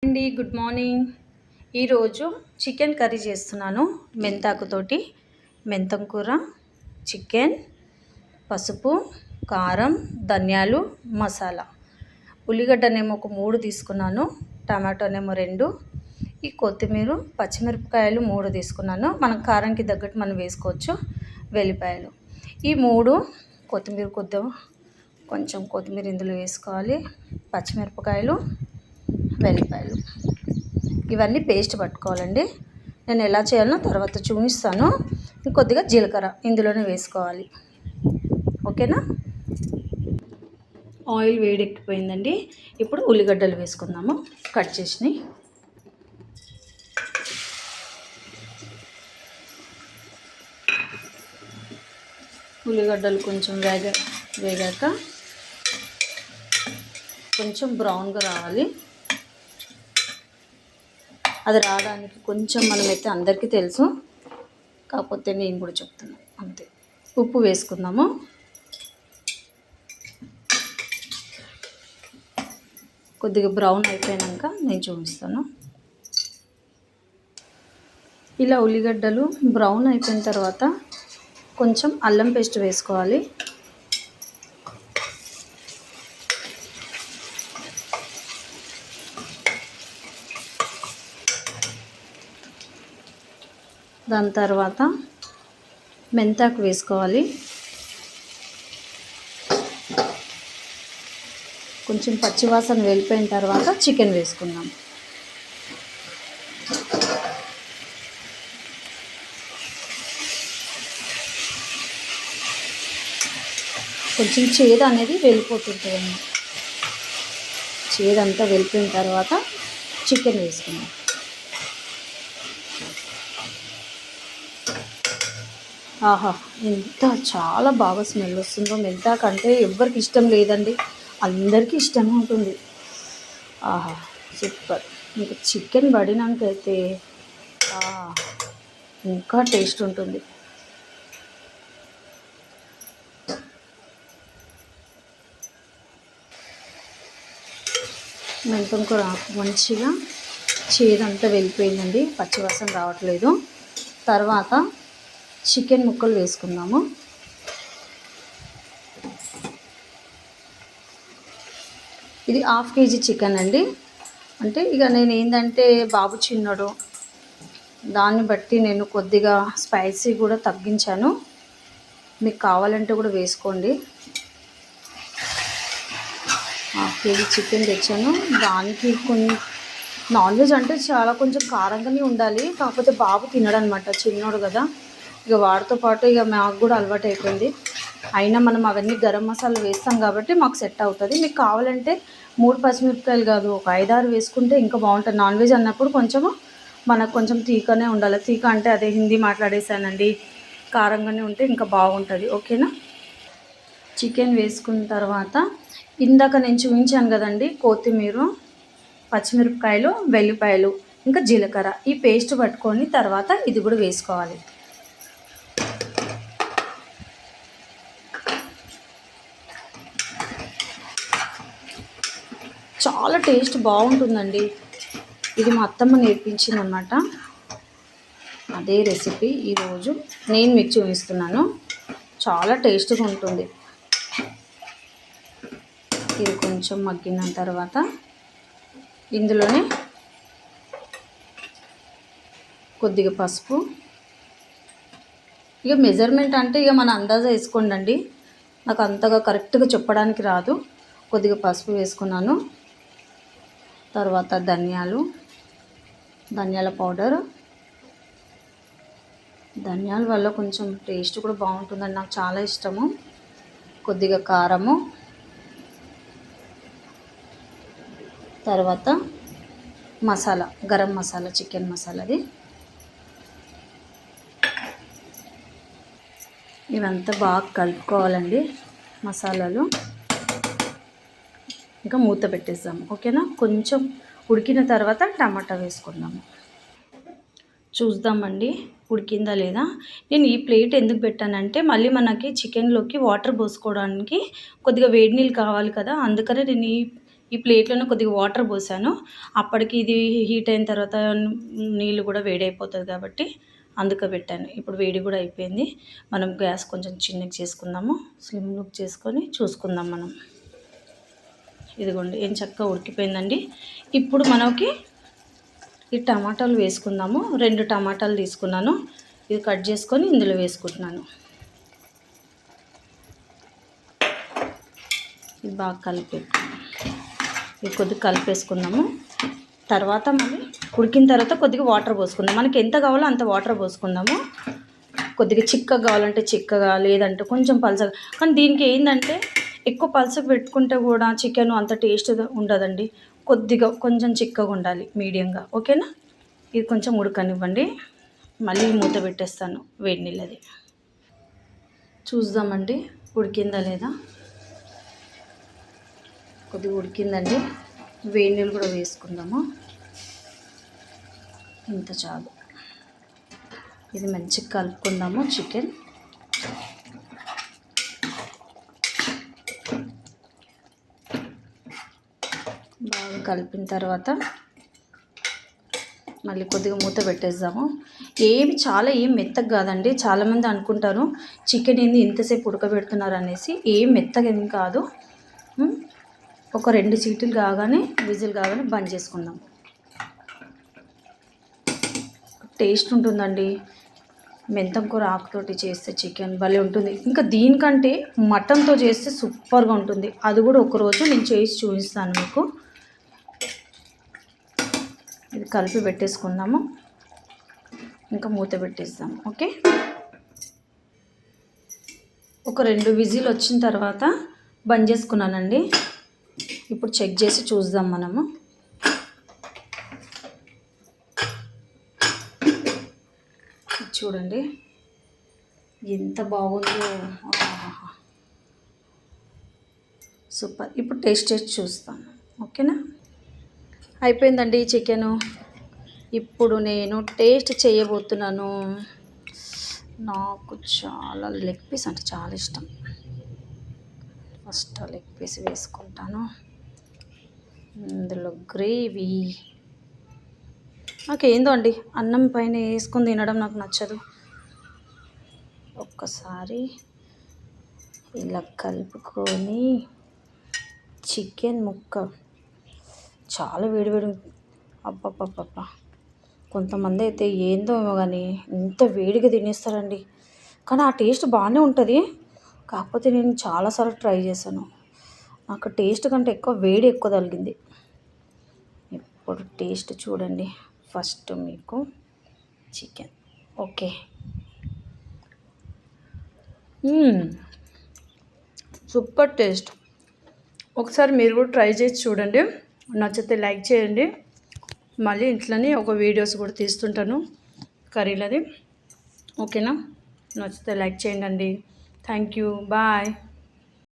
అండి good morning. ఈరోజు chicken curry చేస్తున్నాను. మెంతాకుతోటి మెంతం కూర, చికెన్, పసుపు, కారం, ధనియాలు, మసాలా. ఉల్లిగడ్డనేమో ఒక 3 తీసుకున్నాను, టమాటోనేమో 2, ఈ కొత్తిమీర, పచ్చిమిరపకాయలు 3 తీసుకున్నాను. మనం కారంకి తగ్గట్టు మనం వేసుకోవచ్చు. వెల్లిపాయలు ఈ 3, కొత్తిమీర కొంచెం కొత్తిమీర ఇందులో వేసుకోవాలి. పచ్చిమిరపకాయలు, వెల్లిపాయలు ఇవన్నీ పేస్ట్ పట్టుకోవాలండి. నేను ఎలా చేయాలో తర్వాత చూపిస్తాను. కొద్దిగా జీలకర్ర ఇందులోనే వేసుకోవాలి. ఓకేనా. ఆయిల్ వేడెక్కిపోయిందండి. ఇప్పుడు ఉల్లిగడ్డలు వేసుకుందాము, కట్ చేసినవి. ఉల్లిగడ్డలు కొంచెం వేగాక కొంచెం బ్రౌన్గా రావాలి. అది రావడానికి కొంచెం మనమైతే అందరికీ తెలుసు, కాకపోతే నేను కూడా చెప్తున్నాను అంతే. ఉప్పు వేసుకుందాము. కొద్దిగా బ్రౌన్ అయిపోయాక నేను చూపిస్తాను. ఇలా ఉల్లిగడ్డలు బ్రౌన్ అయిపోయిన తర్వాత కొంచెం అల్లం పేస్ట్ వేసుకోవాలి. దాని తర్వాత మెంతాకు వేసుకోవాలి. కొంచెం పచ్చివాసన వెళ్ళిపోయిన తర్వాత చికెన్ వేసుకుందాం. కొంచెం చేదు అనేది వెళ్ళిపోతుంటుంది. చేదంతా వెళ్ళిపోయిన తర్వాత చికెన్ వేసుకుందాం. ఆహా, ఎంత చాలా బాగా స్మెల్ వస్తుందో. మెంతాకంటే ఎవ్వరికి ఇష్టం లేదండి, అందరికీ ఇష్టమే ఉంటుంది. ఆహా, సూపర్. ఇంకా చికెన్ పడినాకైతే ఇంకా టేస్ట్ ఉంటుంది. మెంతం కూర మంచిగా చేదంతా వెళ్ళిపోయిందండి, పచ్చివాసన రావట్లేదు. తర్వాత చికెన్ ముక్కలు వేసుకుందాము. ఇది 1/2 kg చికెన్ అండి. అంటే ఇక నేను ఏంటంటే బాబు చిన్నడు, దాన్ని బట్టి నేను కొద్దిగా స్పైసీ కూడా తగ్గించాను. మీకు కావాలంటే కూడా వేసుకోండి. 1/2 kg చికెన్ తెచ్చాను. దానికి నాన్ వెజ్ అంటే చాలా కొంచెం కారంగానే ఉండాలి, కాకపోతే బాబు తినడనమాట, చిన్నోడు కదా. ఇక వాడితో పాటు ఇక మాకు కూడా అలవాటు అయిపోయింది. అయినా మనం అవన్నీ గరం మసాలా వేస్తాం కాబట్టి మాకు సెట్ అవుతుంది. మీకు కావాలంటే 3 పచ్చిమిరపకాయలు కాదు, ఒక 5-6 వేసుకుంటే ఇంకా బాగుంటుంది. నాన్ వెజ్ అన్నప్పుడు కొంచెము మనకు కొంచెం తీకనే ఉండాలి. తీక అంటే అదే హిందీ మాట్లాడేసానండి. కారంగానే ఉంటే ఇంకా బాగుంటుంది. ఓకేనా. చికెన్ వేసుకున్న తర్వాత ఇందాక నేను చూపించాను కదండి, కొత్తిమీర, పచ్చిమిరపకాయలు, వెల్లిపాయలు, ఇంకా జీలకర్ర, ఈ పేస్ట్ పట్టుకొని తర్వాత ఇది కూడా వేసుకోవాలి. చాలా టేస్ట్ బాగుంటుందండి. ఇది మా అత్తమ్మ నేర్పించింది అన్నమాట. అదే రెసిపీ ఈరోజు నేను మీకు చూపిస్తున్నాను. చాలా టేస్ట్గా ఉంటుంది. ఇది కొంచెం మగ్గిన తర్వాత ఇందులోనే కొద్దిగా పసుపు, ఇక మెజర్మెంట్ అంటే ఇక మన అందాజా వేసుకోండి. నాకు అంతగా కరెక్ట్గా చెప్పడానికి రాదు. కొద్దిగా పసుపు వేసుకున్నాను. తర్వాత ధనియాల పౌడర్. ధనియాల వల్ల కొంచెం టేస్ట్ కూడా బాగుంటుందండి, నాకు చాలా ఇష్టము. కొద్దిగా కారము, తర్వాత మసాలా, గరం మసాలా, చికెన్ మసాలాది. ఇవంతా బాగా కలుపుకోవాలండి మసాలాలు. ఇంకా మూత పెట్టేద్దాము. ఓకేనా. కొంచెం ఉడికిన తర్వాత టమాటా వేసుకుందాము. చూద్దామండి ఉడికిందా లేదా. నేను ఈ ప్లేట్ ఎందుకు పెట్టానంటే మళ్ళీ మనకి చికెన్లోకి వాటర్ పోసుకోవడానికి కొద్దిగా వేడి నీళ్ళు కావాలి కదా, అందుకనే నేను ఈ ప్లేట్లోనే కొద్దిగా వాటర్ పోసాను. అప్పటికి ఇది హీట్ అయిన తర్వాత నీళ్ళు కూడా వేడైపోతుంది కాబట్టి అందుకు పెట్టాను. ఇప్పుడు వేడి కూడా అయిపోయింది. మనం గ్యాస్ కొంచెం చిన్నగా చేసుకుందాము. స్లిమ్లోకి చేసుకొని చూసుకుందాం మనం. ఇదిగోండి ఏం చక్కగా ఉడికిపోయిందండి. ఇప్పుడు మనకి ఈ టమాటాలు వేసుకుందాము. 2 టమాటాలు తీసుకున్నాను. ఇది కట్ చేసుకొని ఇందులో వేసుకుంటున్నాను. ఇది బాగా ఇది కొద్దిగా కలిపేసుకుందాము. తర్వాత మళ్ళీ ఉడికిన తర్వాత కొద్దిగా వాటర్ పోసుకుందాం. మనకి ఎంత కావాలో అంత వాటర్ పోసుకుందాము. కొద్దిగా చిక్కగా కావాలంటే చిక్కగా, లేదంటే కొంచెం పలసగా. కానీ దీనికి ఏంటంటే ఎక్కువ పలసగా పెట్టుకుంటే కూడా చికెన్ అంత టేస్ట్ ఉండదండి. కొద్దిగా కొంచెం చిక్కగా ఉండాలి, మీడియంగా. ఓకేనా? ఇది కొంచెం ఉడకనివ్వండి. మళ్ళీ మూత పెట్టేస్తాను వేడి నీళ్ళది. చూద్దామండి ఉడికిందా లేదా. కొద్దిగా ఉడికిందండి. వేడి నీళ్ళు కూడా వేసుకుందాము. ఇంత చాలు. ఇది మంచిగా కలుపుకుందాము. చికెన్ బాగా కలిపిన తర్వాత మళ్ళీ కొద్దిగా మూత పెట్టేద్దాము. ఏం మెత్తగా కాదండి. చాలామంది అనుకుంటారు చికెన్ ఏంది ఇంతసేపు ఉడకబెడుతున్నారు అనేసి. ఏం మెత్తగా ఏం కాదు. ఒక 2 సీటీలు కాగానే, విజిల్ కాగానే బంద్ చేసుకుందాం. టేస్ట్ ఉంటుందండి. మెంతం కూర ఆకుతోటి చేస్తే చికెన్ భలే ఉంటుంది. ఇంకా దీనికంటే మటన్తో చేస్తే సూపర్గా ఉంటుంది. అది కూడా ఒకరోజు నేను చేసి చూపిస్తాను మీకు. ఇది కలిపి పెట్టేసుకుందాము. ఇంకా మూత పెట్టేస్తాము. ఓకే, ఒక 2 విజిల్ వచ్చిన తర్వాత బంద్ చేసుకున్నానండి. ఇప్పుడు చెక్ చేసి చూద్దాం మనము. చూడండి ఎంత బాగుందో. సూపర్. ఇప్పుడు టేస్ట్ చేసి చూస్తాను. ఓకేనా? అయిపోయిందండి చికెను. ఇప్పుడు నేను టేస్ట్ చేయబోతున్నాను. నాకు చాలా లెగ్ పీస్ అంటే చాలా ఇష్టం. ఫస్ట్ లెగ్ పీస్ వేసుకుంటాను. ఇందులో గ్రేవీ నాకేందో అండి అన్నం పైన వేసుకొని తినడం నాకు నచ్చదు. ఒక్కసారి ఇలా కలుపుకొని చికెన్ ముక్క చాలా వేడివేడి. అబ్బబ్బబ్బబ్బ, కొంతమంది అయితే ఏందో కానీ ఇంత వేడిగా తినేస్తారండి. కానీ ఆ టేస్ట్ బాగానే ఉంటుంది. కాకపోతే నేను చాలాసార్లు ట్రై చేశాను. నాకు టేస్ట్ కంటే ఎక్కువ వేడి ఎక్కువ తగిలింది. ఇప్పుడు టేస్ట్ చూడండి. ఫస్ట్ మీకు చికెన్. Okay, super taste. ఒకసారి మీరు కూడా ట్రై చేసి చూడండి. నచ్చితే లైక్ చేయండి. మళ్ళీ ఇంట్లోనే ఒక వీడియోస్ కూడా తీస్తుంటాను కర్రీలది. ఓకేనా? నచ్చితే లైక్ చేయండి. Thank you. బాయ్.